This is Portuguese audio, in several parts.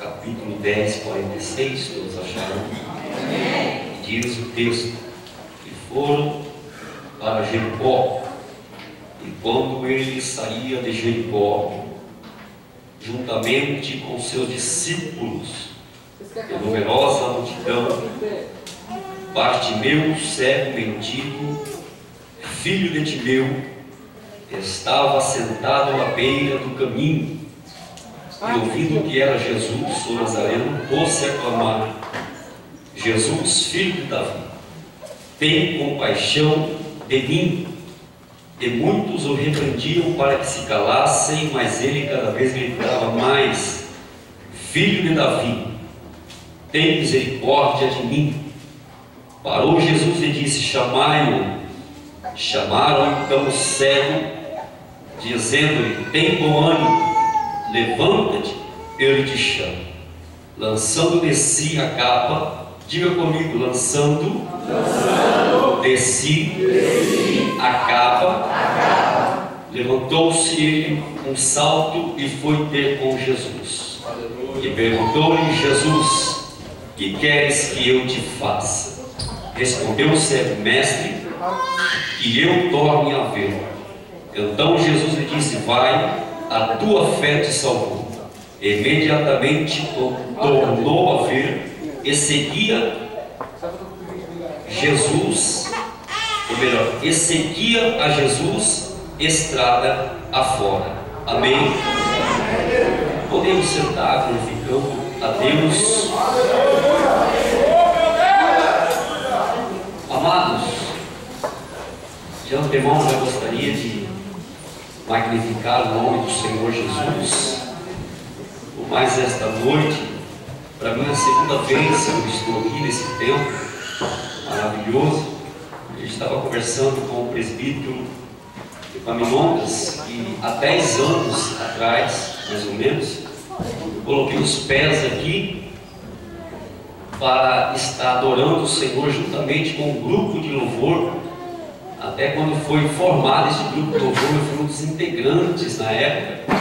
capítulo 10, 46, todos acharam? Diz o texto: e foram para Jericó, e quando ele saía de Jericó, juntamente com seus discípulos, e numerosa multidão, Bartimeu, cego mendigo, filho de Timeu, estava sentado à beira do caminho, e ouvindo que era Jesus, o Nazareno, pôs-se a clamar: Jesus, filho de Davi, tem compaixão de mim. E muitos o repreendiam para que se calassem, mas ele cada vez gritava mais: Filho de Davi, tem misericórdia de mim. Parou Jesus e disse: chamai-o. Chamaram então o cego, dizendo-lhe: tem bom ânimo, levanta-te, ele te chama. Lançando de si a capa, diga comigo: lançando de si a capa, levantou-se ele um salto e foi ter com Jesus. E perguntou-lhe Jesus: que queres que eu te faça? Respondeu o cego: mestre, que eu torne a ver. Então Jesus lhe disse: vai, a tua fé te salvou. Imediatamente tornou a ver e seguia Jesus, ou melhor, e seguia a Jesus estrada afora. Amém? Podemos sentar glorificando a Deus. Amados, de antemão eu gostaria de magnificar o nome do Senhor Jesus. Por mais esta noite, para mim é a segunda vez que eu estou aqui nesse tempo maravilhoso. Eu estava conversando com o presbítero Epaminondas, que há 10 anos atrás, mais ou menos, eu coloquei os pés aqui para estar adorando o Senhor juntamente com um grupo de louvor. Até quando foi formado esse grupo de louvor, eu fui um dos integrantes na época,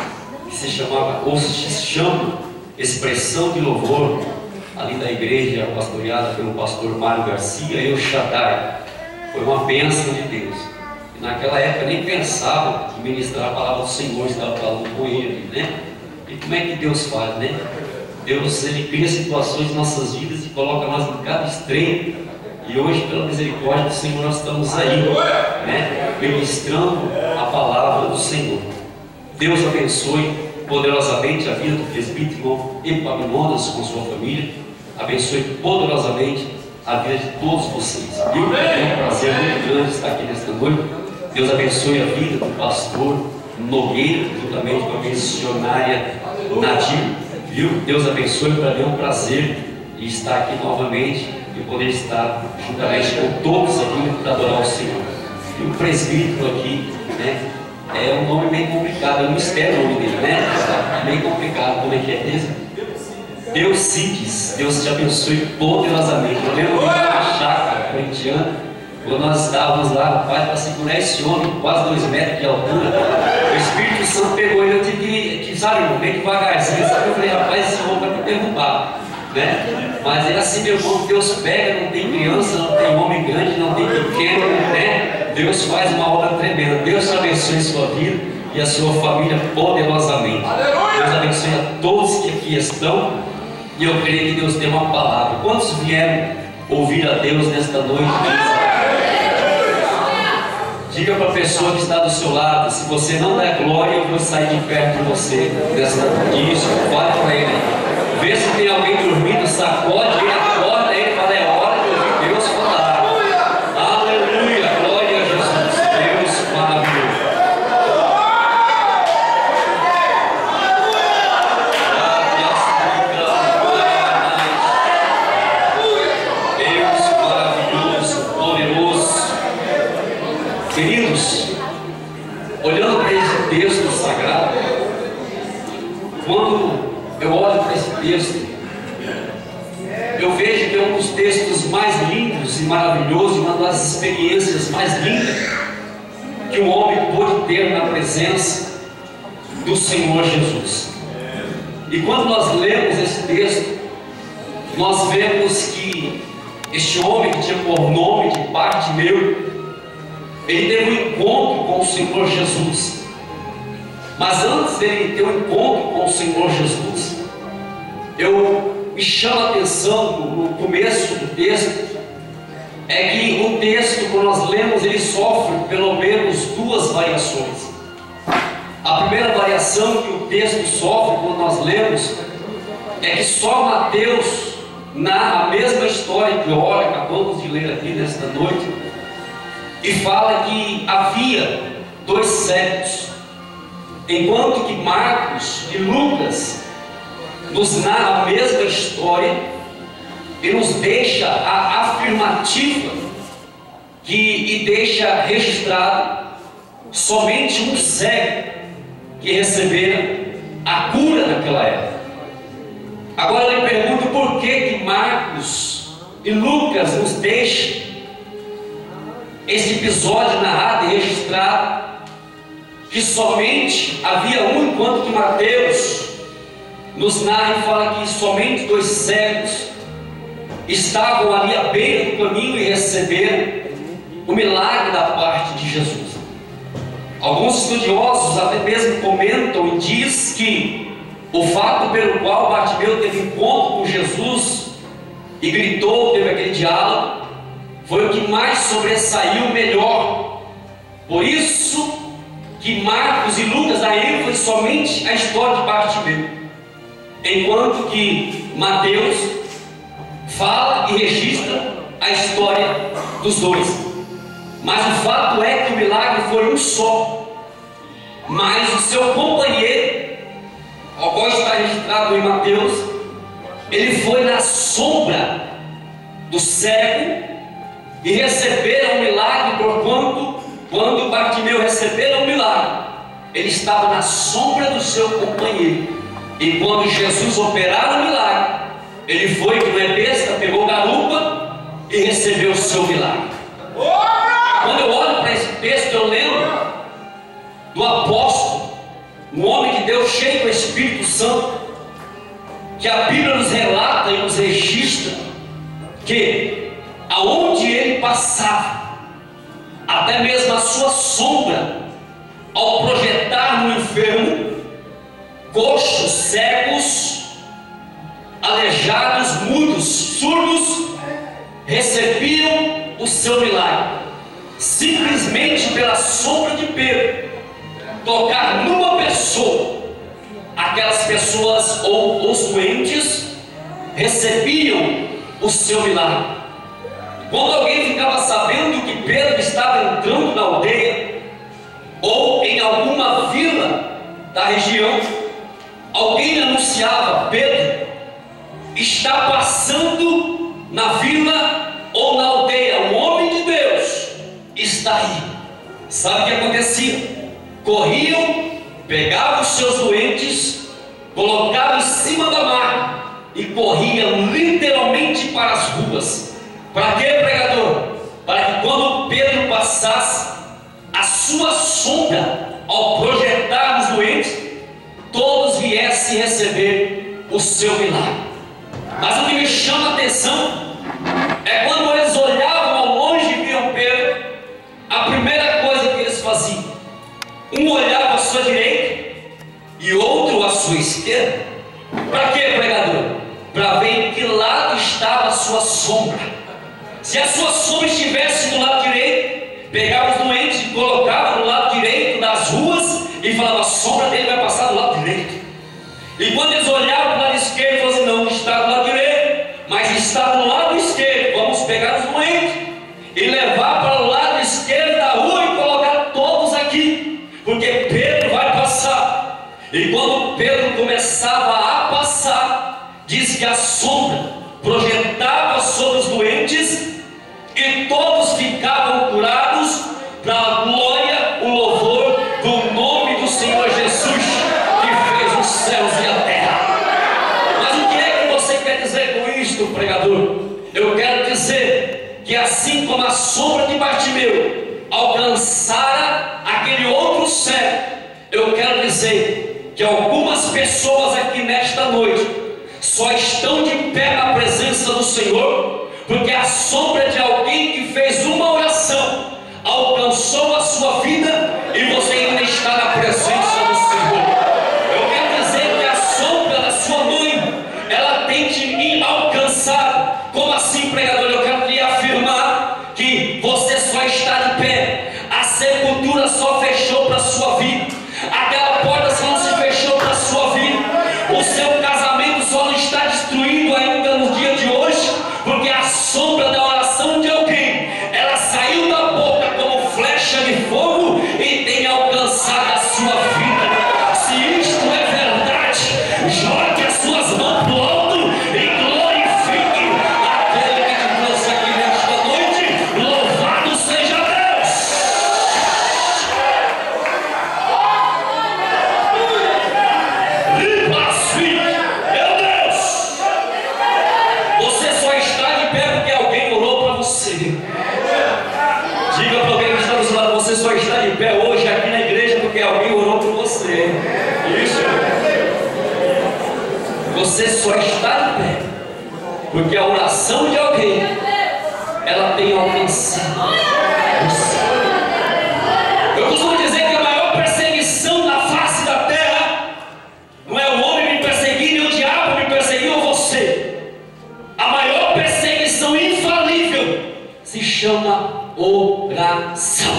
que se chamava, ou se chama, Expressão de Louvor, ali da igreja pastoreada pelo pastor Mário Garcia, El Shaddai. Foi uma bênção de Deus. E naquela época nem pensava que ministrar a palavra do Senhor, estava falando com ele, né? E como é que Deus faz, né? Deus, Ele cria situações em nossas vidas e coloca nós em cada extremo. E hoje, pela misericórdia do Senhor, nós estamos aí, né? Ministrando a palavra do Senhor. Deus abençoe poderosamente a vida do presbítero Epaminondas com sua família. Abençoe poderosamente a vida de todos vocês. É um prazer muito grande estar aqui nesta noite. Deus abençoe a vida do pastor Nogueira, juntamente com a missionária Nadir. Deus abençoe. Para mim é um prazer estar aqui novamente e poder estar juntamente com todos aqui para adorar o Senhor. E o presbítero aqui, né? É um nome meio complicado, é um mistério o nome dele, né? É meio complicado, como é que é mesmo? Deucides. Deus te abençoe poderosamente. Eu lembro da chácara corintiana, quando nós estávamos lá, rapaz, para segurar esse homem, quase 2 metros de altura, o Espírito Santo pegou ele, eu tive que sabe, irmão, bem devagarzinho, sabe? Eu falei: rapaz, esse homem vai me derrubar, né? Mas é assim, meu irmão, Deus pega, não tem criança, não tem homem grande, não tem pequeno, né? Deus faz uma obra tremenda. Deus te abençoe a sua vida e a sua família poderosamente. Deus abençoe a todos que aqui estão. E eu creio que Deus tem uma palavra. Quantos vieram ouvir a Deus nesta noite? Diga para a pessoa que está do seu lado: se você não der glória, eu vou sair de perto de você nesta noite. Isso, fale para ele. Vê se tem alguém dormindo, sacode ele, acorda ele, fala: é hora de ouvir Deus falar. Aleluia, glória a Jesus. Deus maravilhoso. Deus maravilhoso, poderoso. Queridos, olhando para esse texto sagrado, quando eu olho para esse texto, eu vejo que é um dos textos mais lindos e maravilhosos, uma das experiências mais lindas que um homem pôde ter na presença do Senhor Jesus. E quando nós lemos esse texto, nós vemos que este homem que tinha por nome de Bartimeu, ele teve um encontro com o Senhor Jesus. Mas antes dele ter um encontro com o Senhor Jesus, me chama a atenção no começo do texto, é que o texto, quando nós lemos, ele sofre pelo menos duas variações. A primeira variação que o texto sofre quando nós lemos é que só Mateus narra a mesma história que Ora acabamos de ler aqui nesta noite, e fala que havia 2 cegos, enquanto que Marcos e Lucas nos narram a mesma história e nos deixa a afirmativa e deixa registrado somente um cego que recebera a cura naquela época. Agora eu lhe pergunto por que Marcos e Lucas nos deixam esse episódio narrado e registrado, que somente havia um, enquanto que Mateus nos narra e fala que somente 2 cegos estavam ali à beira do caminho e receberam o milagre da parte de Jesus. Alguns estudiosos até mesmo comentam e diz que o fato pelo qual Bartimeu teve encontro com Jesus e gritou, teve aquele diálogo, foi o que mais sobressaiu melhor. Por isso que Marcos e Lucas dão ênfase somente à história de Bartimeu, enquanto que Mateus fala e registra a história dos 2. Mas o fato é que o milagre foi um só, mas o seu companheiro, ao qual está registrado em Mateus, ele foi na sombra do cego e receberam o milagre, porquanto quando Bartimeu recebera o milagre, ele estava na sombra do seu companheiro. E quando Jesus operara o milagre, ele foi, que não é besta, pegou garupa e recebeu o seu milagre. Quando eu olho para esse texto, eu lembro do apóstolo, um homem de Deus cheio do Espírito Santo, que a Bíblia nos relata e nos registra que aonde ele passava, até mesmo a sua sombra, ao projetar no enfermo, coxos, cegos, aleijados, mudos, surdos, recebiam o seu milagre, simplesmente pela sombra de Pedro tocar numa pessoa. Aquelas pessoas ou os doentes recebiam o seu milagre. Quando alguém ficava sabendo que Pedro estava entrando na aldeia ou em alguma vila da região, alguém anunciava: Pedro está passando na vila ou na aldeia, um homem de Deus está aí. Sabe o que acontecia? Corriam, pegavam os seus doentes, colocavam em cima da maca e corriam literalmente para as ruas. Para quê, pregador? Para que quando Pedro passasse, a sua sombra, ao projetar os doentes, todos viessem receber o seu milagre. Mas o que me chama a atenção é quando eles olhavam ao longe e viam Pedro, a primeira coisa que eles faziam, um olhava à sua direita e outro à sua esquerda. Para quê, pregador? Para ver em que lado estava a sua sombra. Se a sua sombra estivesse do lado direito, pegava os doentes e colocava do lado direito das ruas e falava: a sombra dele vai passar do lado direito. E quando eles olhavam para o lado esquerdo, falavam assim: não está do lado direito, mas está do lado esquerdo. Vamos pegar os doentes e levar para o lado esquerdo da rua e colocar todos aqui, porque Pedro vai passar. E quando Pedro começava a passar, diz que a sombra projetava sobre os doentes e todos ficavam curados para a glória, o louvor do nome do Senhor Jesus, que fez os céus e a terra. Mas o que é que você quer dizer com isto, pregador? Eu quero dizer que assim como a sombra de Bartimeu alcançara aquele outro cego, eu quero dizer que algumas pessoas aqui nesta noite só estão de pé na presença do Senhor porque a sombra de alguém que fez uma oração alcançou a sua vida e você ainda está na presença do Senhor. Eu quero dizer que a sombra da sua mãe, ela tem te alcançado. Como assim, pregador? Eu quero lhe afirmar que você só está de pé. A sepultura só fechou para a sua vida. Aquela porta só não se fechou para a sua vida. O seu casamento só não está destruído ainda no dia de hoje, porque a sombra da oração de alguém, ela saiu da boca como flecha de fogo e tem alcançado a sua vida. Se isto é verdade, jogue as suas mãos para o alto e glorifique aquele que te trouxe aqui nesta noite. Louvado seja Deus! Meu Deus! Você só está de pé porque alguém orou para você. Diga para alguém que está do seu lado: você só está de pé hoje aqui na igreja porque alguém orou por você. Isso. Você só está de pé porque a oração de alguém, ela tem alcançado você. Eu costumo dizer que a maior perseguição na face da terra não é o homem me perseguir, nem o diabo me perseguir ou você. A maior perseguição infalível se chama oração.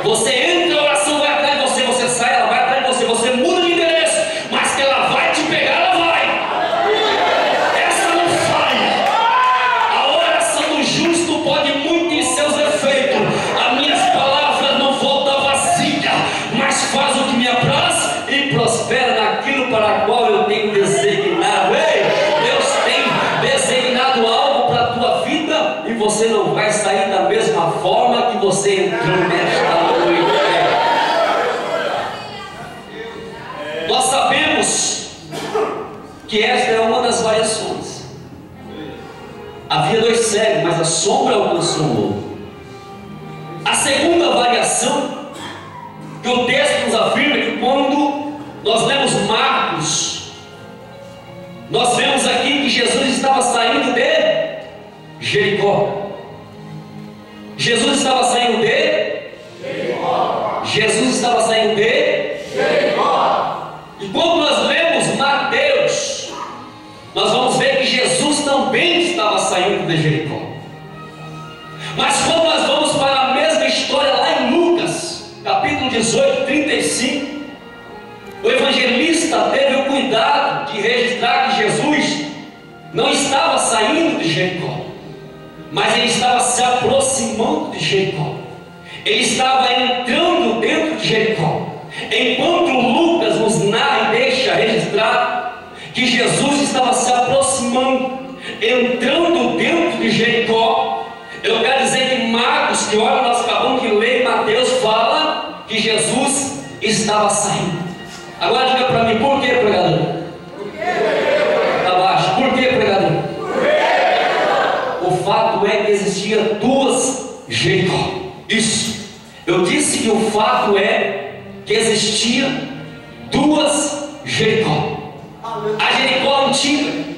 Você entra, a oração vai atrás de você, você sai, ela vai atrás de você, você muda de endereço, mas que ela vai te pegar, ela vai. Essa não falha. A oração do justo pode muito em seus efeitos. As minhas palavras não voltam vazia, mas faz o que me apraz e prospera naquilo para o qual eu tenho designado. Ei, Deus tem designado algo para a tua vida e você não vai sair da mesma forma que você entrou nesta noite. Nós sabemos que esta é uma das variações. Havia 2 cegos, mas a sombra alcançou o outro. A segunda variação que o texto nos afirma é que quando nós lemos Marcos, nós vemos aqui que Jesus estava saindo de Jericó. Jesus estava saindo de Jericó. Jesus estava saindo de Jericó. E quando nós lemos Mateus, nós vamos ver que Jesus também estava saindo de Jericó. Mas quando nós vamos para a mesma história lá em Lucas, capítulo 18, 35, o evangelista teve o cuidado de registrar que Jesus não estava saindo de Jericó, mas ele estava se aproximando de Jericó. Ele estava entrando dentro de Jericó. Enquanto Lucas nos narra e deixa registrado que Jesus estava se aproximando, entrando dentro de Jericó, eu quero dizer que Marcos, que olha, nós acabamos de ler, Mateus fala que Jesus estava saindo. Agora diga para mim, por que, pregador? Por quê? Abaixo, por que, pregador? Por quê? O fato é que existia 2 Jericó. Isso. Eu disse que o fato é que existia 2 Jericó. A Jericó antiga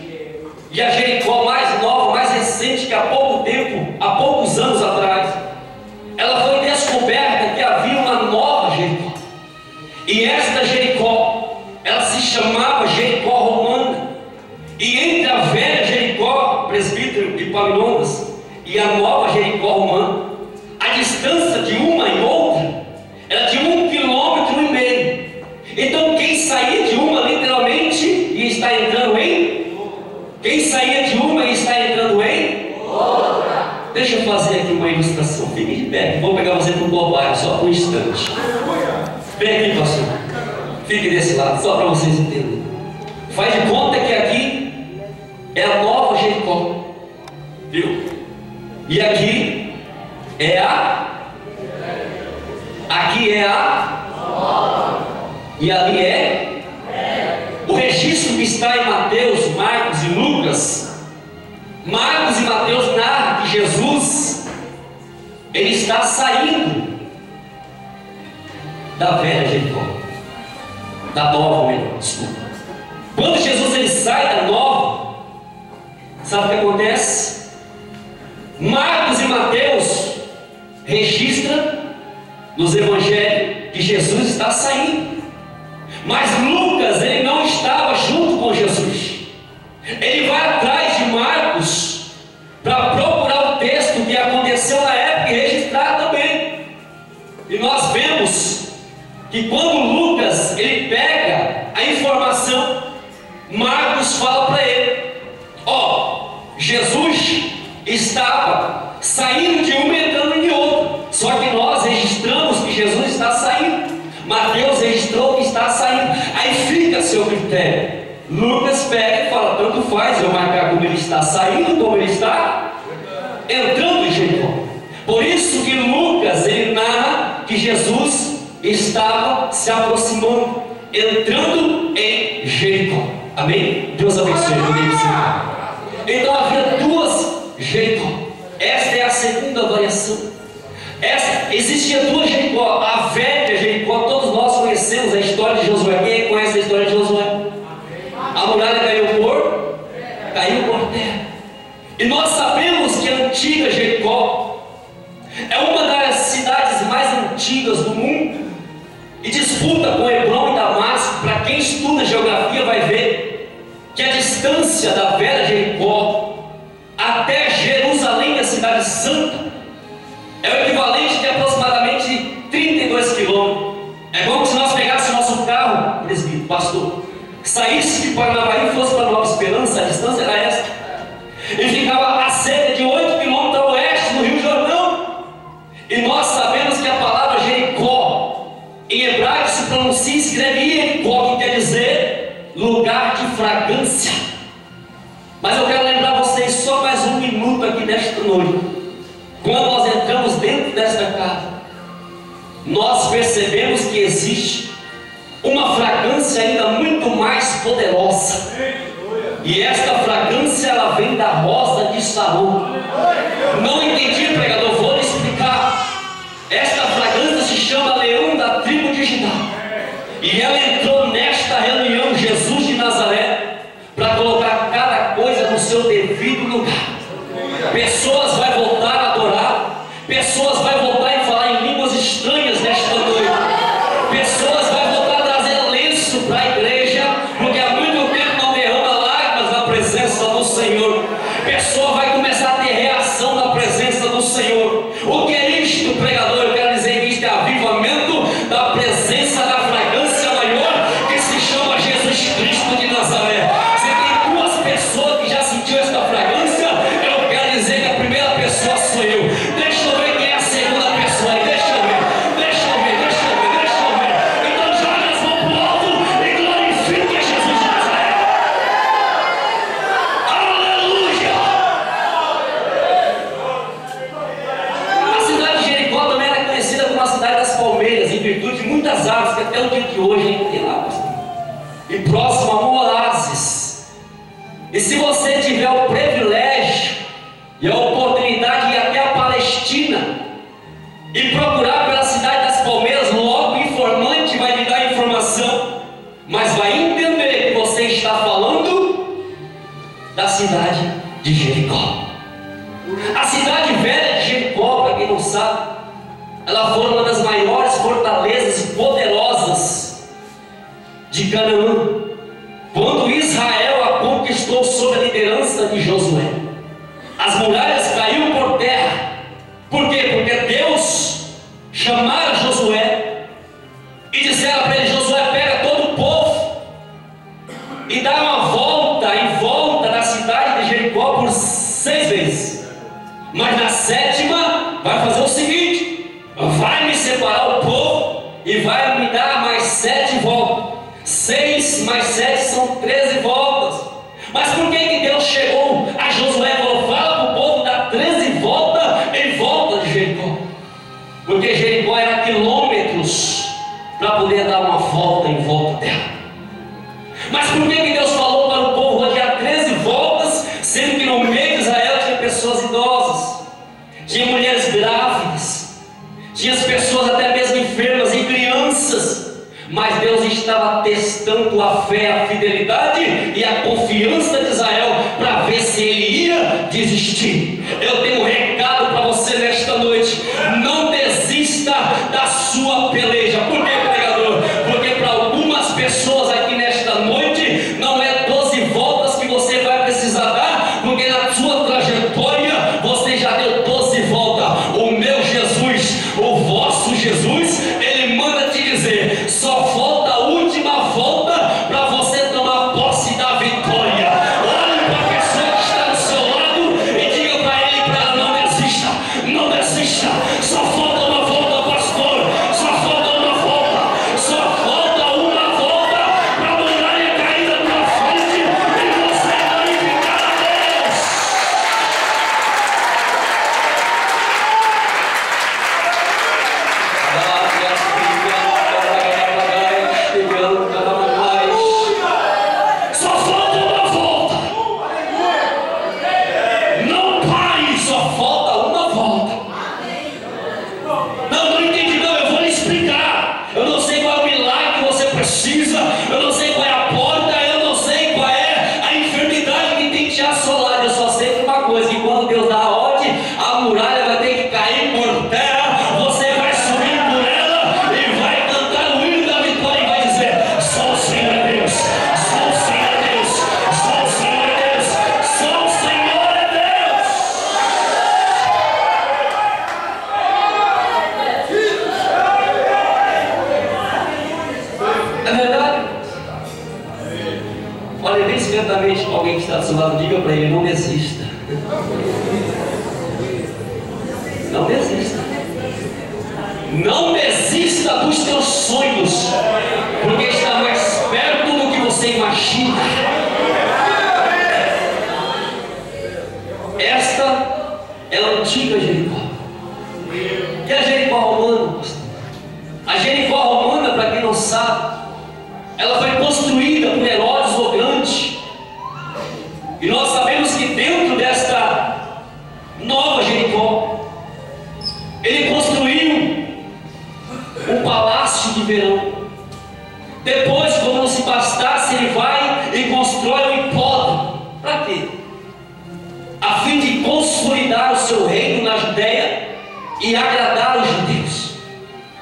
e a Jericó mais nova, mais recente, que há pouco tempo, há poucos anos atrás, ela foi descoberta que havia uma nova Jericó. E esta Jericó, ela se chamava Jericó Romana. E entre a velha Jericó, presbítero de Epaminondas, e a nova Jericó Romana, a distância de uma e outra era de 1,5 km. Então quem saía de uma literalmente e está entrando em? Quem saía de uma e está entrando em? Outra. Deixa eu fazer aqui uma ilustração. Fique de pé. Vou pegar você para um bobagem só por um instante. Vem aqui, pastor. Fique desse lado, só para vocês entenderem. Faz de conta que aqui é a nova Jericó. Viu? E aqui é a... Aqui é a... E ali é... O registro que está em Mateus, Marcos e Lucas, Marcos e Mateus narram que Jesus, ele está saindo da velha Jericó. da nova, melhor, desculpa. Quando Jesus ele sai da nova, sabe o que acontece? Marcos e Mateus registram nos evangelhos que Jesus está saindo, mas Lucas ele não estava junto com Jesus. Ele vai atrás de Marcos para procurar o texto que aconteceu na época e registrar também. E nós vemos que quando Lucas ele pega a informação, Marcos fala para ele: Jesus estava saindo de uma e entrando em outra. Só que nós registramos que Jesus está saindo, Mateus registrou que está saindo. Aí fica a seu critério. Lucas pega e fala: tanto faz eu marcar como ele está saindo, como ele está entrando em Jericó. Por isso que Lucas ele narra que Jesus estava se aproximando, entrando em Jericó. Amém? Deus abençoe. Então havia duas Jericó. Esta é a segunda variação. Existia duas Jericó. A velha Jericó, todos nós conhecemos a história de Josué. Quem conhece a história de Josué? A muralha caiu por terra. E nós sabemos que a antiga Jericó é uma das cidades mais antigas do mundo, e disputa com Hebrom e Damasco. Para quem estuda geografia vai ver que a distância da velha Jericó até Jerusalém, a cidade santa, é o equivalente de aproximadamente 32 quilômetros. É como se nós pegássemos nosso carro, presbítero, pastor, saísse de Paranaguá e fosse para Nova Esperança, a distância era essa, e ficava a cerca de 8 quilômetros a oeste do Rio Jordão. E nós sabemos que a palavra Jericó em hebraico se pronuncia e escreve Jericó, que quer dizer lugar de fragrância. Mas eu quero lembrar vocês só mais um minuto aqui nesta noite. Quando nós entramos dentro desta casa, nós percebemos que existe uma fragrância ainda muito mais poderosa. E esta fragrância ela vem da rosa de Saron. Não entendi, pregador, vou lhe explicar. Esta fragrância se chama Leão da tribo de Judá. E ela entrou nesta reunião, Jesus de Nazaré, para colocar cada coisa no seu devido lugar. Pessoas vão voltar a adorar, pessoas vão voltar a falar em línguas estranhas nesta noite, pessoas vão voltar a trazer lenço para a igreja, porque há muito tempo não derrama lágrimas na presença do Senhor. Pessoa vai começar a ter reação na presença do Senhor. O que é isto, pregador? Eu quero dizer que isto é avivamento da presença da fragrância maior, que se chama Jesus Cristo de Nazaré. Você tem duas pessoas que já sentiu esta fragrância. Eu quero dizer que a primeira pessoa sou eu. Deixa eu ver quem é a segunda pessoa. Deixa eu ver. Então joga as mãos para o alto e glorifique Jesus de Nazaré. Aleluia! A cidade de Jericó também era conhecida como a cidade das palmeiras, em virtude de muitas árvores que até o dia de hoje ainda tem lá. E próximo a Moazes. E se você tiver o privilégio e a oportunidade de ir até a Palestina e procurar pela cidade das palmeiras, logo o informante vai lhe dar informação, mas vai entender que você está falando da cidade de Jericó. A cidade velha de Jericó, para quem não sabe, ela foi uma das maiores fortalezas e poderosas de Canaã, quando Israel a conquistou sob a liderança de Josué. As muralhas caíram por terra. Por quê? Porque Deus chamara Josué e disseram para ele: Josué, pega todo o povo e dá uma volta em volta da cidade de Jericó por 6 vezes. Mas na 7ª vai fazer o seguinte: vai me separar o povo e vai me dar mais 7 voltas. 6 mais 7 são 13 voltas. Mas por que Deus chegou a Josué e falou: fala para o povo dar 13 voltas em volta de Jericó? Porque Jericó era quilômetros para poder dar uma volta em volta dela. Mas por que Deus falou para o povo rodear 13 voltas, sendo que no meio de Israel tinha pessoas idosas, tinha mulheres grávidas, tinha as pessoas até mesmo enfermas e crianças? Mas Deus estava testando testando a fé, a fidelidade e a confiança de Israel para ver se ele ia desistir. Eu tenho um recado para você nesta noite: não desista da sua peleja. Por que, pregador? Porque para algumas pessoas aqui nesta noite não é 12 voltas que você vai precisar dar, porque na sua trajetória você já deu 12 voltas. O meu Jesus, o vosso Jesus, ele manda te dizer: só falta a última volta para você tomar posse da vitória. Olhe para a pessoa que está do seu lado e diga para ele, para ela: não desista, não desista. Só falta uma volta, pastor. Só falta uma volta. Só falta uma volta para a muralha cair na tua frente e você glorificar a Deus. Só falta uma volta. Não pare, só falta uma volta. Não entendi, não. Eu vou lhe explicar. Eu não sei qual é o milagre que você precisa. Eu não sei qual é a porta. Eu não sei qual é a enfermidade que tem te assolado. Eu só sei de uma coisa: que quando Deus dá a ordem, a muralha vai ter que cair por terra. Você vai subir por ela e vai cantar o hino da vitória e vai dizer: só o Senhor é Deus, só o Senhor é Deus, só o Senhor é Deus, só o Senhor é Deus. É verdade? Olha bem secretamente com alguém que está do seu lado, diga para ele: não desista. Não desista. Não desista dos teus sonhos, porque está mais perto do que você imagina. Esta é a antiga Jericó. E a Jericó romana, pastor? A Jericó romana, para quem não sabe, ela foi construída por Herodes o Grande. E nós sabemos que dentro desta nova Jericó, ele construiu um palácio de verão. Depois, como não se bastasse, ele vai e constrói um hipódromo. Para quê? A fim de consolidar o seu reino na Judéia e agradar os judeus.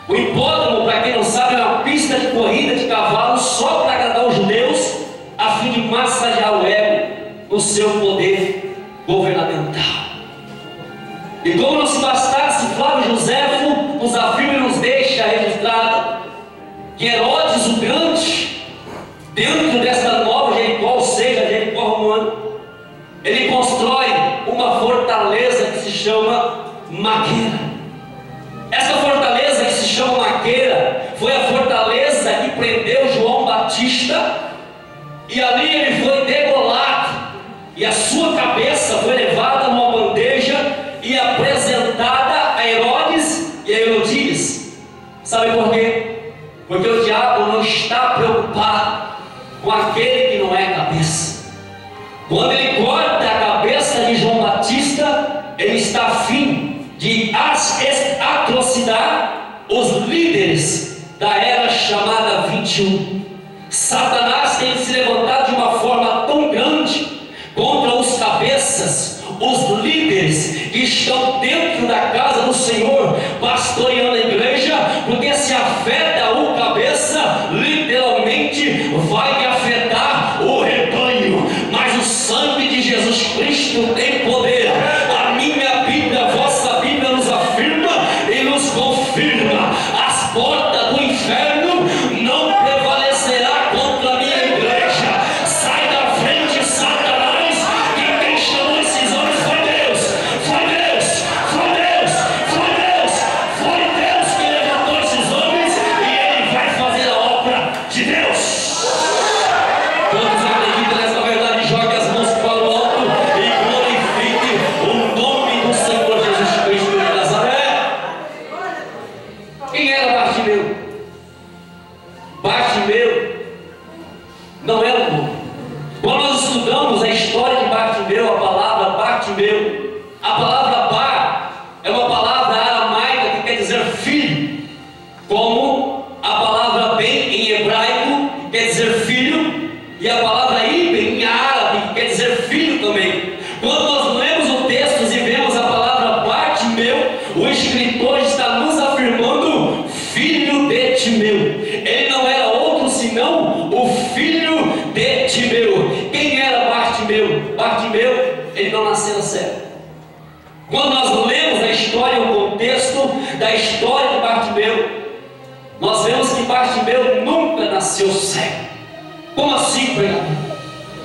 O hipódromo, para quem não sabe, é uma pista de corrida de cavalos só para agradar os judeus, a fim de massagear o ego no seu poder governamental. E como não se bastasse, Flávio Joséfo nos afirma e nos deixa registrado que Herodes o Grande, dentro desta nova Jericó, ou seja, Jericó romana, ele constrói uma fortaleza que se chama Maqueda. Essa fortaleza que se chama Maqueda foi a fortaleza que prendeu João Batista, e ali ele foi degolado, e a sua cabeça foi levada numa bandeja e apresentada a Herodes e a Herodias. Sabe por quê? Porque o diabo não está preocupado com aquele que não é cabeça. Quando ele corta a cabeça de João Batista, ele está a fim de atrocidar os líderes da era chamada 21. Satanás tem se levantado de uma forma tão grande contra os cabeças, os líderes que estão dentro da casa do Senhor, pastoreando a igreja, porque se afeta o cabeça, literalmente vai afetar o rebanho. Mas o sangue de Jesus Cristo tem poder. A minha Bíblia, a vossa Bíblia nos afirma e nos confirma: as portas do inferno não prevalecerá contra a minha igreja. Sai da frente, Satanás. Quem chamou esses homens foi Deus. Foi Deus, foi Deus, foi Deus, foi Deus que levantou esses homens, e Ele vai fazer a obra de Deus. Quantos acreditam nessa verdade? Jogue as mãos para o alto e glorifique o nome do Senhor Jesus Cristo de Nazaré. Quem era Bartimeu? Bartimeu não era um nome. Quando nós estudamos a história de Bartimeu, a palavra Bartimeu, a palavra Bar é uma palavra aramaica que quer dizer filho, como a palavra Ben em hebraico quer dizer palavra Ibn em árabe, que quer dizer filho também. Quando nós lemos o texto e vemos a palavra Bartimeu, o escritor está nos afirmando filho de Timeu. Ele não era outro senão o filho de Timeu. Quem era Bartimeu? Bartimeu, ele não nasceu cego. Quando nós lemos a história, o contexto da história de Bartimeu, nós vemos que Bartimeu nunca nasceu cego. Como assim, pregador?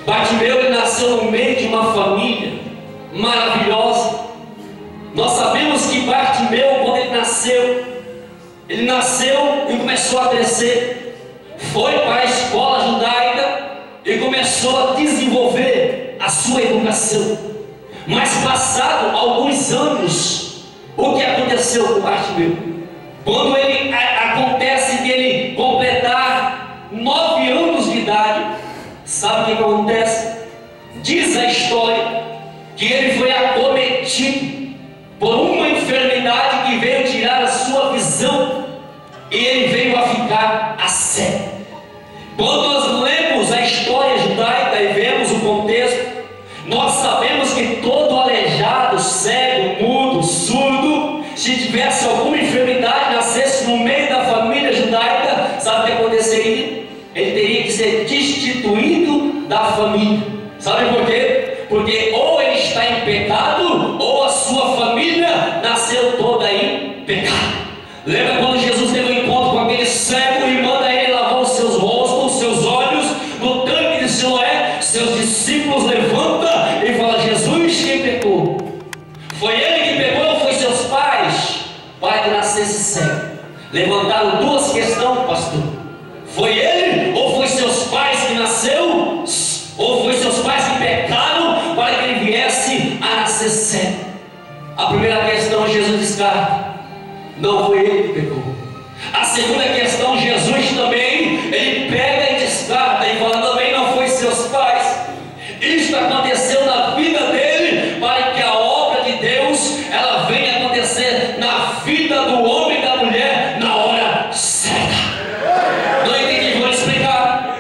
Bartimeu, ele nasceu no meio de uma família maravilhosa. Nós sabemos que Bartimeu, quando ele nasceu e começou a crescer, foi para a escola judaica e começou a desenvolver a sua educação. Mas passado alguns anos, o que aconteceu com Bartimeu? Quando acontece de ele completar 9 anos de idade, sabe o que acontece? Diz a história que ele foi acometido por uma enfermidade que veio tirar a sua visão, e ele veio a ficar cego. Quando nós lemos a história judaica e vemos o contexto, nós sabemos que todo aleijado, cego, mudo, surdo, se tivesse alguma enfermidade, nascesse no meio da família judaica, sabe o que aconteceria? Ele teria que ser destituído da família. Sabe por quê? Porque ou ele está em pecado, ou a sua família nasceu toda em pecado. Lembra quando Jesus teve um encontro com aquele cego e manda ele lavar os seus rostos, os seus olhos, no tanque de Siloé? Seus discípulos levantam e falam: Jesus, quem pecou? Foi ele que pecou ou foi seus pais? Para que nascesse cego. Levantaram duas questões, pastor. Foi ele ou foi seus pais que nasceu? Ou foi seus pais que pecaram para que ele viesse a nascer cego? A primeira questão Jesus descarta. Não foi ele que pecou. A segunda questão, Jesus também, ele pega e descarta e fala: também não foi seus pais. Isso aconteceu na vida dele para que a obra de Deus ela venha acontecer na vida do homem e da mulher na hora certa. Não entendi, vou explicar.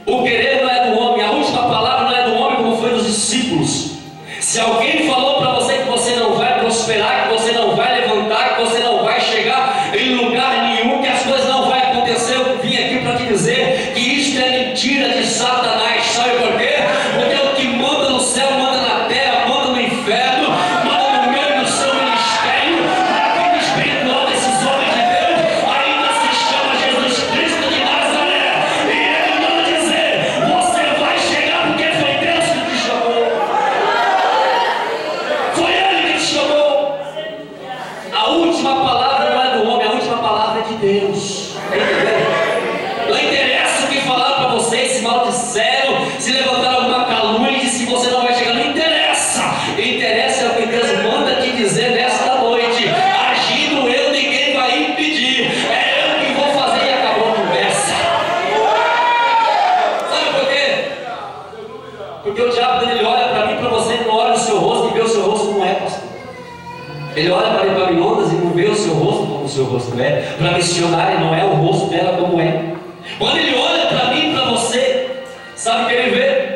O querer não é do homem, a última palavra não é do homem, como foi dos discípulos. Se alguém falou para você que você não vai prosperar, que você não vai levantar, que você não vai chegar em lugar nenhum, que as coisas não vão acontecer, eu vim aqui para te dizer que isto é mentira de Satanás. Sabe por quê? Porque o que manda no céu, manda na terra, manda no inferno, manda no meio do seu ministério, na vida espiritual desses homens de Deus, ainda se chama Jesus Cristo de Nazaré. E ele manda dizer: você vai chegar porque foi Deus que te chamou. Foi ele que te chamou. A última palavra não é do homem, a última palavra é de Deus. Não interessa o que falaram para você, se maldisseram, se levantaram alguma calúnia e disse que você não vai chegar. Não interessa. Interessa é o que Deus manda te dizer nesta noite. Agindo eu, ninguém vai impedir. É eu que vou fazer e acabou a conversa. Sabe por quê? Porque o diabo ele olha para mim e para você, ele não olha o seu rosto e vê o seu rosto como é, pastor. Ele olha para Epaminondas e não vê o seu rosto como o seu rosto é. Para missionária não é o rosto dela como é. Quando ele olha para mim e para você, sabe o que ele vê?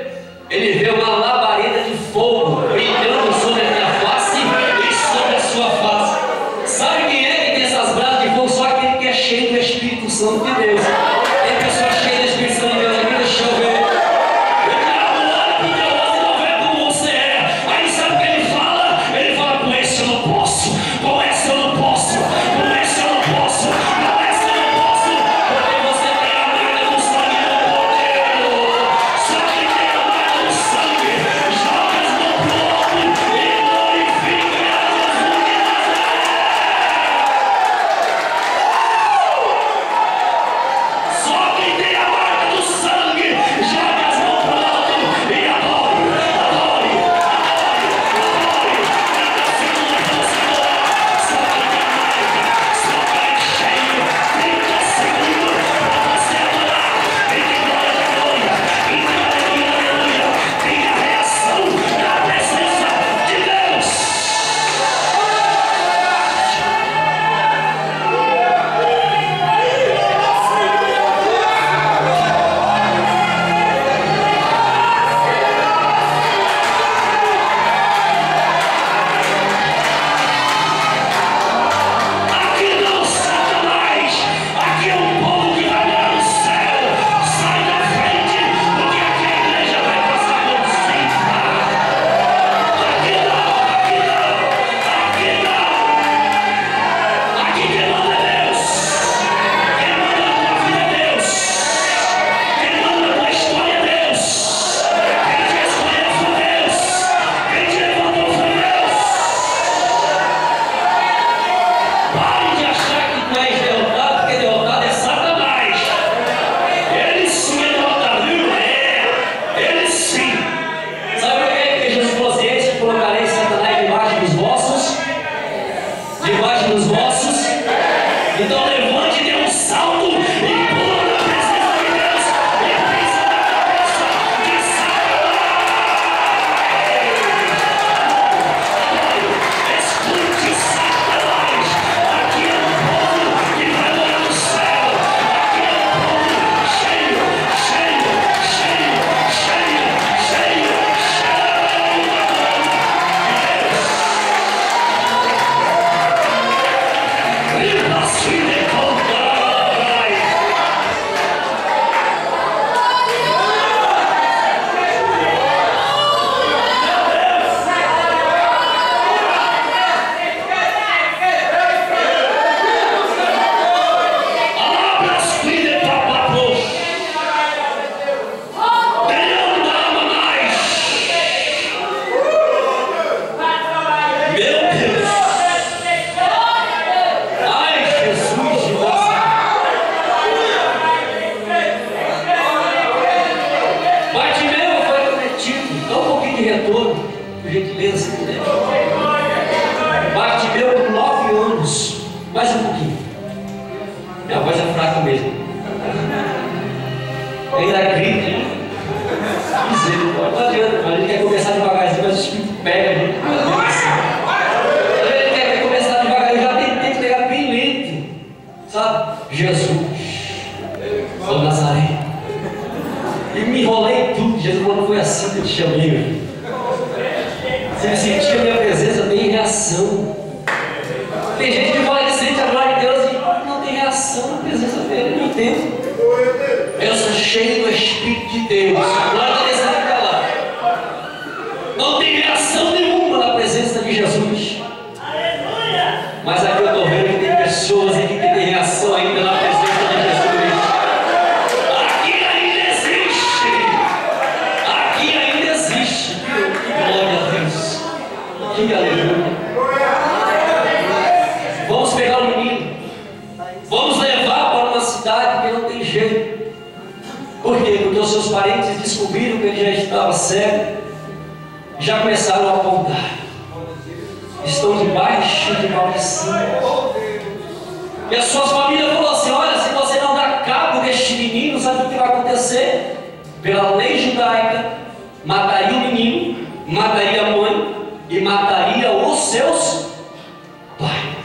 Ele vê uma labareda de fogo brilhando sobre a minha face e sobre a sua face. Sabe quem é que tem essas brasas de fogo? Só aquele que é cheio do Espírito Santo de Deus. Tem pessoa cheia do Espírito Santo de Deus aqui, deixa eu ver. O diabo olha para o teu rosto e não vê como você é. Aí sabe o que ele fala? Ele fala: com esse eu não posso, com esse eu não posso, com esse eu não posso, com esse eu não posso, porque você tem a marca do sangue do Cordeiro. Sabe que tem a marca do sangue? Joga as mãos pro alto. por gentileza, se puder. Bartimeu com 9 anos. Mais um pouquinho. Minha voz é fraca mesmo. Ainda grita, hein? Misericórdia. Não adianta, mas a gente quer começar devagarzinho, mas o Espírito pega a gente. Ele quer começar devagar. Eu já tentei pegar bem lento. Sabe? Jesus, o Nazaré. E me enrolei tudo. Jesus falou, não foi assim que eu te chamei, meu filho. Você sentir a minha presença, tem reação. Tem gente que fala que sente a glória de Deus e não tem reação na presença dele, não entendo. Eu sou cheio do Espírito de Deus. A glória está descendo para lá. Não tem reação nenhuma na presença de Jesus. Mas aqui eu estou vendo que tem pessoas aqui que tem reação ainda na presença de Jesus. Aqui ainda existe. Aqui ainda existe. Que glória a Deus. Que aleluia. Vamos pegar o menino. Vamos levar para uma cidade que não tem jeito. Por quê? Porque os seus parentes descobriram que ele já estava cego. Já começaram a apontar. Estão debaixo de maldição. E as suas famílias falaram assim: olha, se você não dá cabo deste menino, sabe o que vai acontecer? Pela lei judaica, mataria o menino, mataria a mãe e mataria os seus pais.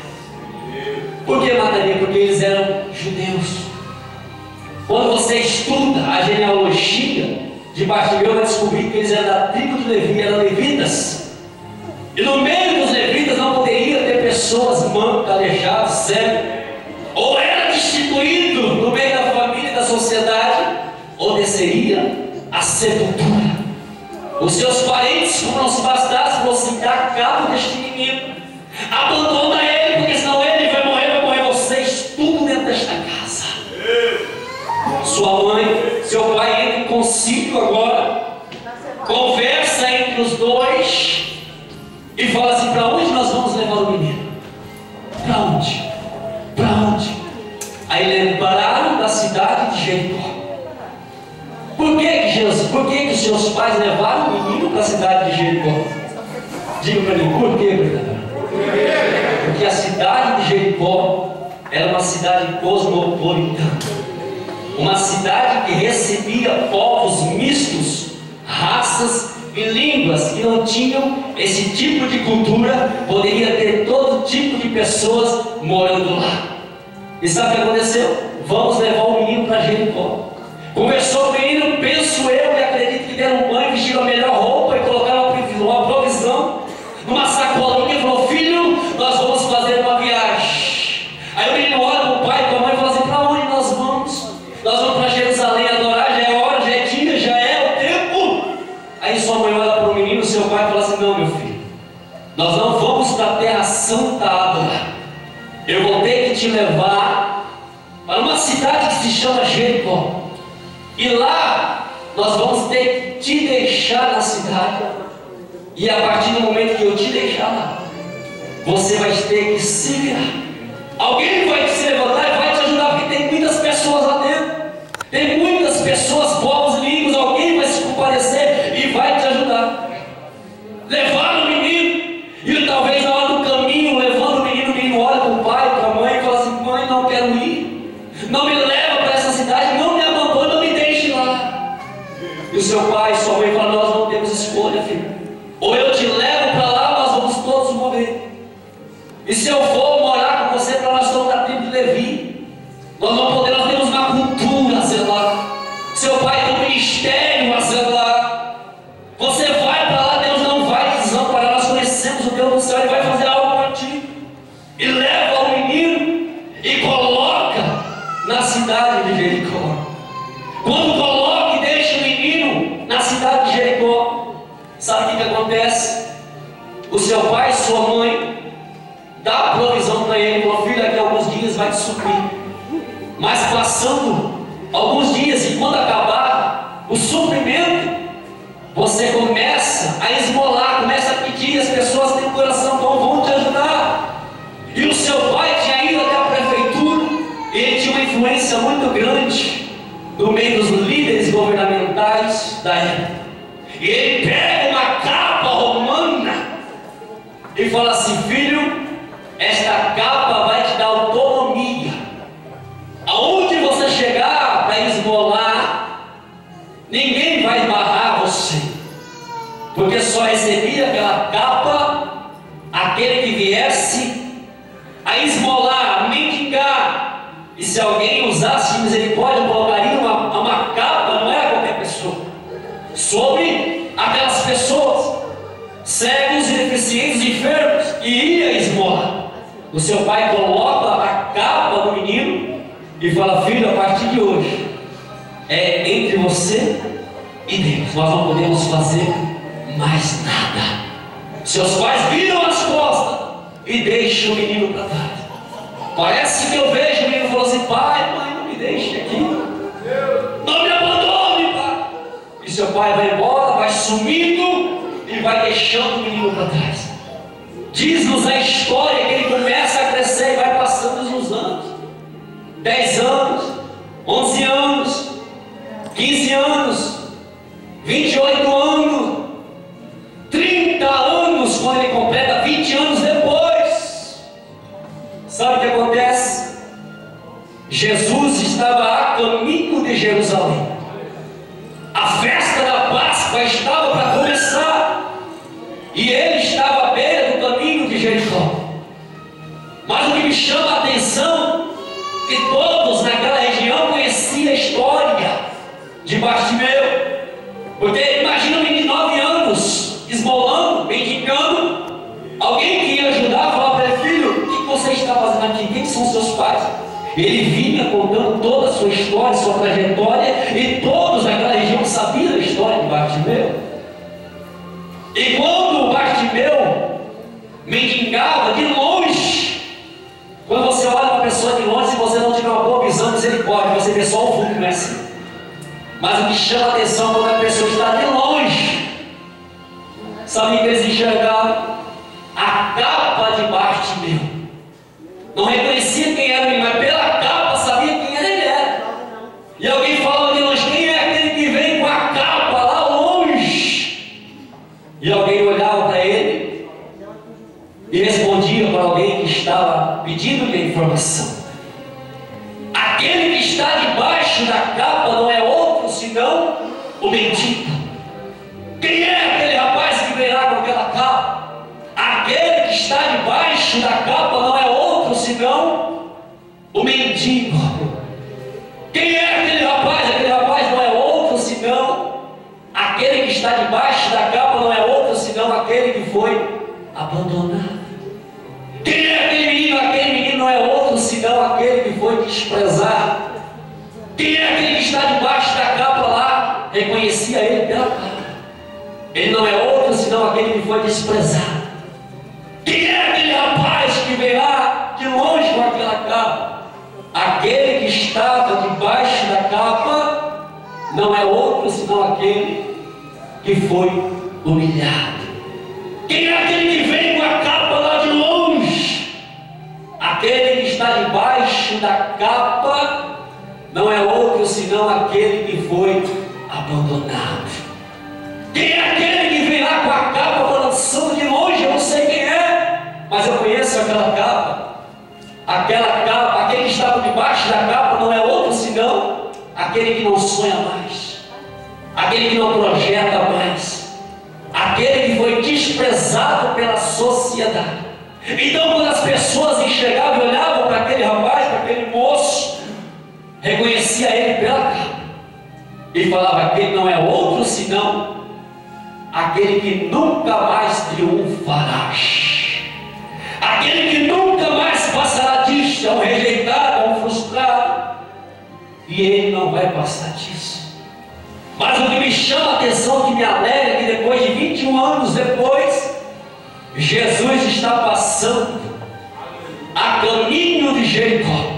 Por que mataria? Porque eles eram judeus. Quando você estuda a genealogia de Bartimeu, vai descobrir que eles eram da tribo de Levi, eram levitas. E no meio dos levitas não poderia ter pessoas mancas, aleijadas, cegos. Ou era destituído no meio da família e da sociedade, ou desceria a sepultura. Os seus parentes, como não se bastasse, vão se dar cabo deste menino. Abandona ele, porque senão ele vai morrer vocês, tudo dentro desta casa. Sua mãe, seu pai entra em concílio agora, conversa entre os dois e fala assim: para onde nós vamos levar o menino? Para onde? Para onde? Aí lembraram da cidade de Jericó. Por que os seus pais levaram o menino para a cidade de Jericó? Diga para mim, por quê, verdade? Porque a cidade de Jericó era uma cidade cosmopolitana, uma cidade que recebia povos mistos, raças e línguas que não tinham esse tipo de cultura. Poderia ter todo tipo de pessoas morando lá. E sabe o que aconteceu? Vamos levar o menino para Jericó. Conversou com o menino, penso eu e acredito que deram um banho, vestiram a melhor roupa e colocaram uma provisão numa sacolinha e falou: filho, nós vamos fazer uma viagem. Aí o menino olha para o pai e para a mãe e fala assim: para onde nós vamos? Nós vamos para Jerusalém adorar, já é hora, já é dia, já é o tempo. Aí sua mãe olha para o menino, seu pai fala assim: não, meu filho, nós não vamos para a terra santa adorar. Eu vou ter que te levar para uma cidade que se chama Jericó. E lá nós vamos ter que te deixar na cidade. E a partir do momento que eu te deixar lá, você vai ter que se virar. Alguém vai se levantar e vai te ajudar, porque tem muitas pessoas lá dentro. Tem muitas pessoas, povos, línguas. Alguém vai se compadecer e vai te ajudar. Levar o menino. E talvez na hora do caminho, levando o menino olha para o pai, para a mãe e fala assim: mãe, não quero ir. Não me leva para essa cidade, não me abandona, não me deixe lá. E o seu pai e sua mãe falam: nós não temos escolha, filho. Ou eu te levo para lá, nós vamos todos morrer. E se eu for morar com você, para nós somos da tribo de Levi, nós não podemos, nós temos uma cultura a zelar. Seu pai tem um ministério a zelar. Você vai para lá, Deus não vai desamparar. Nós conhecemos o Deus do céu, Ele vai fazer algo para ti. E leva o menino e coloca na cidade de Jericó. Quando coloca e deixa o menino na cidade de Jericó, sabe o que acontece? O seu pai e sua mãe dá a provisão para ele: meu filho, daqui a alguns dias vai te suprir. Mas passando alguns dias, e quando acabar o suprimento, você começa a esmolar, começa a pedir. As pessoas têm um coração bom, vão te ajudar. E o seu pai tinha ido até a prefeitura, e ele tinha uma influência muito grande no meio dos líderes governamentais da época. E ele pega uma capa romana e fala assim: filho, esta capa vai te dar autonomia. Aonde você chegar para esmolar, ninguém vai barrar você, porque só recebia aquela capa aquele que viesse a esmolar, a mendigar. E se alguém usasse misericórdia, colocaria uma capa, não era qualquer pessoa, sobre aquelas pessoas, cegos e deficientes, enfermos, e ia esmolar. O seu pai coloca a capa no menino e fala: filho, a partir de hoje é entre você e Deus, nós não podemos fazer mais nada. Seus pais viram as costas e deixam o menino para trás. Parece que eu vejo o menino falando assim: pai, mãe, não me deixe aqui, não me abandone, pai. E seu pai vai embora, vai sumindo e vai deixando o menino para trás. Diz-nos a história que ele começa a crescer e vai passando os anos. 10 anos, 11 anos, 15 anos, 28 anos, 30 anos, quando ele completa 20 anos depois. Sabe o que acontece? Jesus estava a caminho de Jerusalém. A festa da Páscoa estava para começar e ele estava à beira do caminho de Jericó. Mas o que me chama a atenção é que todos naquela região conheciam a história de Bartimeu. Porque imagina um menino de 9 anos esmolando, mendigando. Alguém que ia ajudar falava para ele: filho, o que você está fazendo aqui? Quem são seus pais? Ele vinha contando toda a sua história, sua trajetória, e todos naquela região sabiam a história de Bartimeu. E quando Bartimeu mendigava de longe, quando você olha para a pessoa de longe, se você não tiver uma boa visão, misericórdia, você vê só o fundo, não é assim? Mas o que chama a atenção quando a pessoa está de longe, sabe o que eles enxergavam? A capa de Bartimeu. Não reconhecia quem era ele, mas pela capa sabia quem ele era. E alguém falava de longe: quem é aquele que vem com a capa lá longe? E alguém olhava para ele e respondia para alguém que estava pedindo-lhe a informação: aquele que está debaixo da capa não é outro senão o mendigo. Quem é aquele rapaz que vem lá com aquela capa? Aquele que está debaixo da capa não é outro senão o mendigo. Quem é aquele rapaz? Aquele rapaz não é outro senão aquele que está debaixo da capa, não é outro senão aquele que foi abandonado. Quem é aquele menino? Aquele menino não é outro senão aquele que foi desprezado. Quem é aquele que está debaixo da capa lá? Reconhecia ele pela capa. Ele não é outro senão aquele que foi desprezado. Quem é aquele rapaz que veio lá de longe com aquela capa? Aquele que estava debaixo da capa não é outro senão aquele que foi humilhado. Quem é aquele que vem com a capa lá de longe? Aquele que está debaixo da capa não é outro senão aquele que foi abandonado. Quem é aquele que vem lá com a capa balançando de longe? Eu não sei quem é, mas eu conheço aquela capa. Aquela capa, aquele que estava debaixo da capa não é outro senão aquele que não sonha mais, aquele que não projeta mais, aquele que foi desprezado pela sociedade. Então, quando as pessoas enxergavam e olhavam para aquele rapaz, para aquele moço, reconhecia ele pela capa e falava: aquele não é outro senão aquele que nunca mais triunfará, aquele que nunca mais passará disso. É um rejeitado, é um frustrado, e ele não vai passar disso. Mas o que me chama a atenção, que me alegra, é que depois de 21 anos depois, Jesus está passando a caminho de Jericó.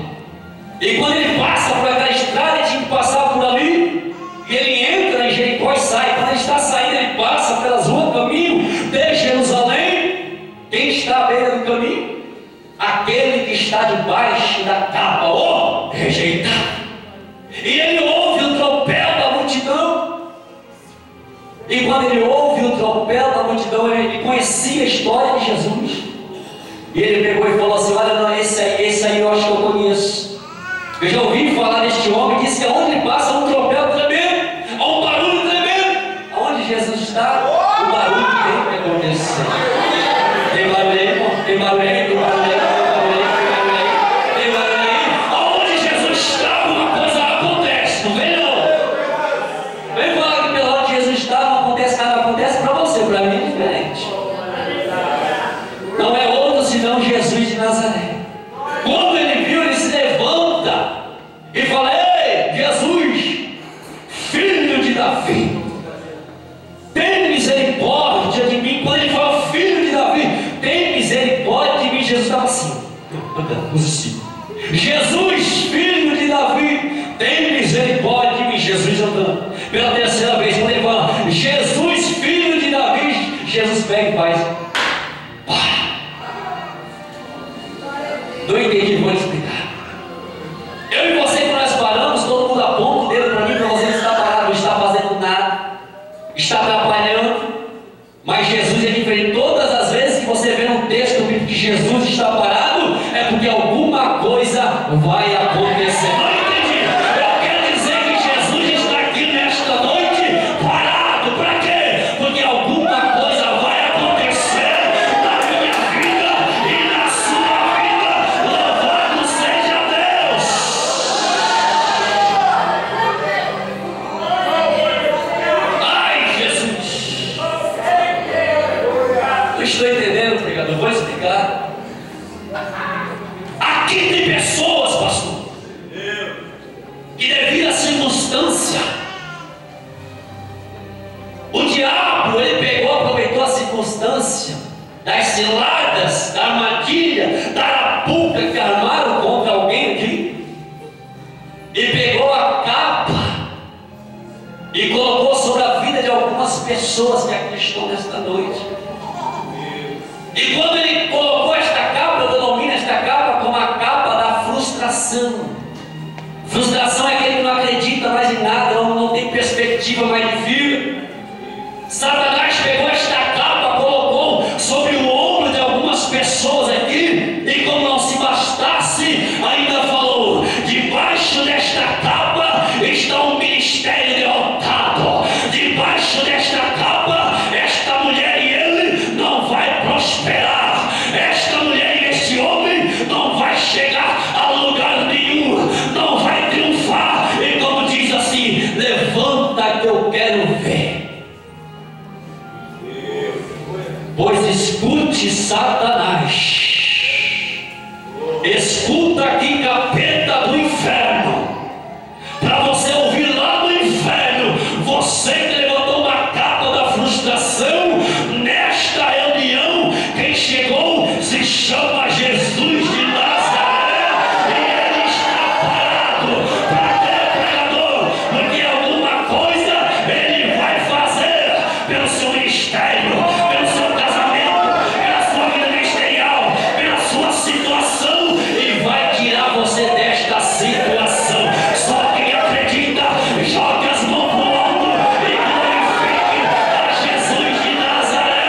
E quando ele passa por aquela estrada, ele tinha que passar por ali, e ele entra em Jericó e sai. Quando ele está saindo, ele passa pelas ruas do caminho de Jerusalém. Quem está à beira do caminho? Aquele que está debaixo da capa, rejeitado. E ele ouve o tropel da multidão. E quando ele ouve o tropel da multidão, ele conhecia a história de Jesus. E ele pegou e falou assim: olha, não, esse aí eu acho que eu conheço. Eu já ouvi falar deste homem, disse que aonde ele passa há um tropel tremendo, há um barulho tremendo. Aonde Jesus está, o barulho tem que acontecer. Tem barulho aí, irmão? Tem barulho aí, tem barulho aí, tem barulho aí, tem barulho aí. Aonde Jesus está, alguma coisa acontece, não vem não? Vem falar que pela onde Jesus está não acontece nada, acontece para você, para mim é diferente. Não é outro senão Jesus de Nazaré. Quando ele viu, ele se levanta e fala: ei, Jesus, filho de Davi, tem misericórdia de mim. Quando ele fala filho de Davi, tem misericórdia de mim, Jesus estava assim, positivo. Jesus, filho de Davi, tem misericórdia de mim. Jesus andando pela terceira vez, quando ele fala Jesus, filho de Davi, Jesus pega e faz. Não entendi, vou explicar. Eu e você, quando nós paramos, todo mundo aponta o dedo para mim, para você que está parado, não está fazendo nada, está atrapalhando. Mas Jesus é diferente. Todas as vezes que você vê um texto que Jesus está parado, é porque alguma coisa vai acontecer. Não entendi. Eu quero dizer que Jesus está aqui nesta noite parado. Para quê? Porque alguma coisa vai acontecer na minha vida e na sua vida. Louvado seja Deus. Ai, Jesus. Não estou entendendo, pregador. Vou explicar. Aqui tem pessoas, pastor, que devido à circunstância, o diabo, ele pegou, aproveitou a circunstância das ciladas, da armadilha, da arapuca que armaram contra alguém aqui, e pegou a capa e colocou sobre a vida de algumas pessoas que aqui estão nesta noite. E quando ele colocou esta capa, eu denomino esta capa como a capa da frustração. Frustração é aquele que não acredita mais em nada, não tem perspectiva mais de vida. Satanás pegou esta capa, colocou sobre o ombro de algumas pessoas aqui, e como não se bastasse, ainda falou: debaixo desta capa está um ministério derrotado. Debaixo desta capa, esta mulher e ele não vai prosperar. Esta mulher e este homem não vai chegar a lugar nenhum, não vai triunfar. E como diz assim: levanta que eu quero ver. Pois escute, Satanás, escuta aqui, capeta do inferno, para você ouvir lá no inferno, você que levantou uma capa da frustração, nesta reunião, quem chegou se chama Jesus de Nazaré, e ele está parado. Para quê, pregador? Porque alguma coisa ele vai fazer pelo seu ministério, pelo seu casamento, pela sua vida ministerial, pela sua situação, e vai tirar você desta situação. Só quem acredita, joga as mãos pro alto e glorifique a Jesus de Nazaré.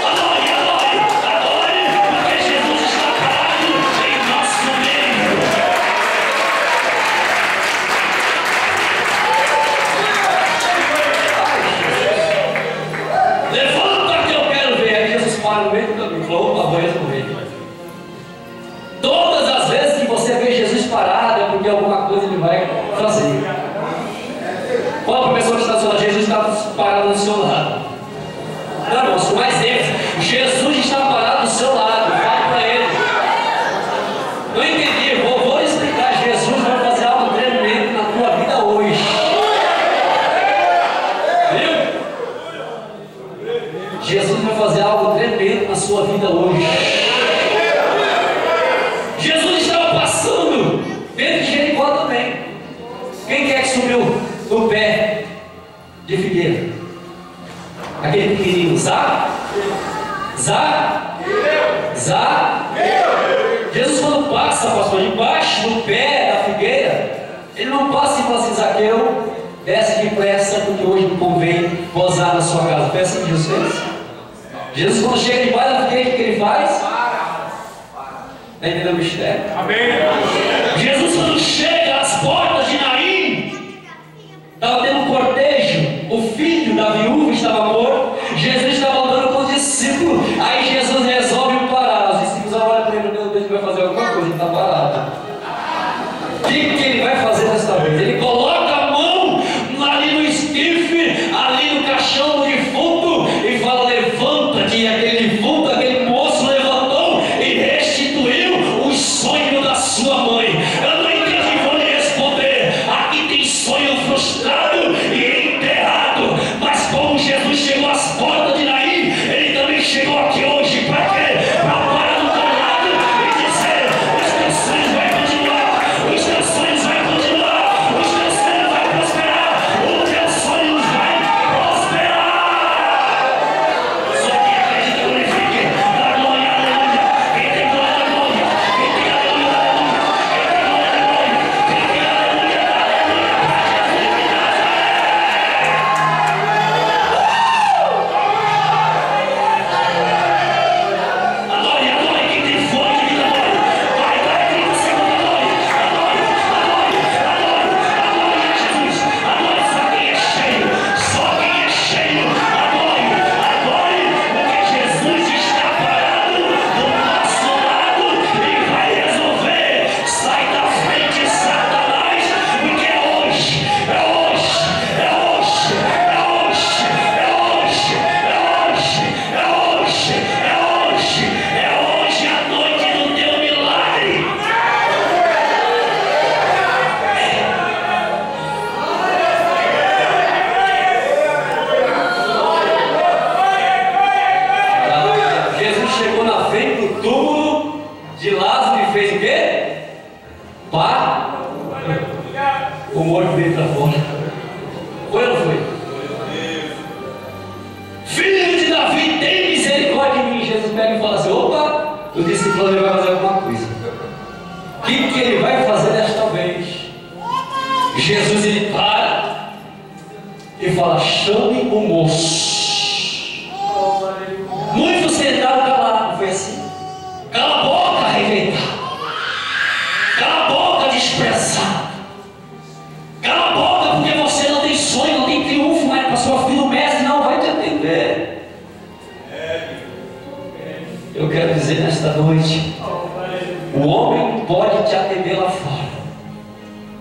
Adore, adore, adore, porque Jesus está parado em nosso meio. Levanta que eu quero ver. Aí Jesus para no meio do caminho, falou: opa, vou resolver. Todas as vezes que você vê Jesus parado, é porque alguma coisa ele vai fazer. Qual a pessoa que está do seu lado? Jesus está parado do seu lado. Não, irmãos, com mais ênfase. Jesus está parado do seu lado. Fala para ele. Não entendi, vou explicar. Jesus vai fazer algo tremendo na tua vida hoje. Viu? Jesus vai fazer algo tremendo na sua vida hoje. Jesus estava passando dentro de Jericó também. Quem quer que subiu no pé de figueira? Aquele pequenininho, Zá? Jesus, quando passa, pastor, debaixo do pé da figueira, ele não passa e fala assim: Zaqueu, desce depressa, porque hoje me convém posar na sua casa. Peça que Jesus fez. Jesus, quando chega debaixo da figueira, o que ele faz? Está entendendo o mistério? Amém. Jesus, quando chega às portas de Naim, estava tendo um cortejo, o filho da viúva estava morto, Jesus estava andando com os discípulos, aí Jesus resolve parar. Os discípulos olham para ele, meu Deus, ele vai fazer alguma coisa, ele está parado. O que ele vai fazer desta vez? Ele coloca a mão ali no esquife, ali no caixão do defunto, e fala: levanta-te. E aquele defunto, aquele moço levantou e restituiu o sonho da sua mãe. Eu não entendi, vou lhe responder. Aqui tem sonho frustrado e enterrado, mas como Jesus chegou às portas de Naim, ele também chegou aqui hoje. Para quê? Para parar do teu lado e dizer: os teus sonhos vão continuar, os teus sonhos vão continuar, os teus sonhos vão prosperar, os teus sonhos vão prosperar. Só quem acredita glorifique, dá glória, aleluia. Quem tem glória, aleluia. Quem tem aleluia, aleluia. Quem tem glória, aleluia. Quem tem aleluia, aleluia. Adore, adore, quem tem fome de vida, adore. Vai, 30 segundos, adore, adore, adore, adore a Jesus, adore só quem é cheio, adore, porque Jesus está parado do nosso lado e vai resolver. Sai da frente, Satanás, porque é hoje, é hoje, é hoje, é hoje, é hoje, é hoje, é hoje, é hoje, é hoje a noite do teu milagre. Jesus chegou na frente do túmulo de Lázaro e fez o quê? Pá! O morto veio para fora. Foi ou não foi? Filho de Davi, tem misericórdia de mim. Jesus pega e fala assim: opa, eu disse que ele vai fazer alguma coisa. O que ele vai fazer desta vez? Jesus, ele para e fala: chame o moço. Muitos sentaram calados, não foi assim? Cala a boca, rejeitado. Cala a boca, desprezado. Cala a boca, porque você não tem sonho, não tem triunfo, mas para sua filha o mestre não vai te atender. Eu quero dizer nesta noite: o homem pode te atender lá fora,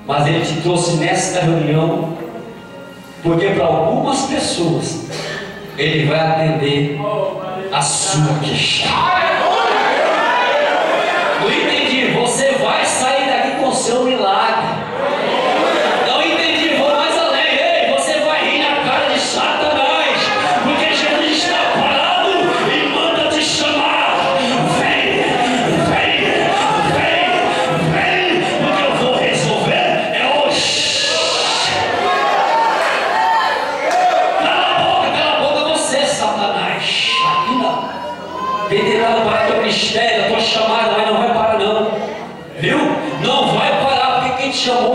mas ele te trouxe nesta reunião, porque para algumas pessoas ele vai atender a sua questão. Não entendi. Você vai sair daqui com o seu milagre. Não entendi. Vou mais além. Ei, você vai rir na cara de Satanás, porque Jesus está parado e manda te chamar. Vem, vem, vem, vem, porque eu vou resolver. É hoje. Cala a boca você, Satanás. Aqui não. Tem nada para o teu mistério, a tua chamada, mas não vai parar não. Viu? Não vai parar, porque quem te chamou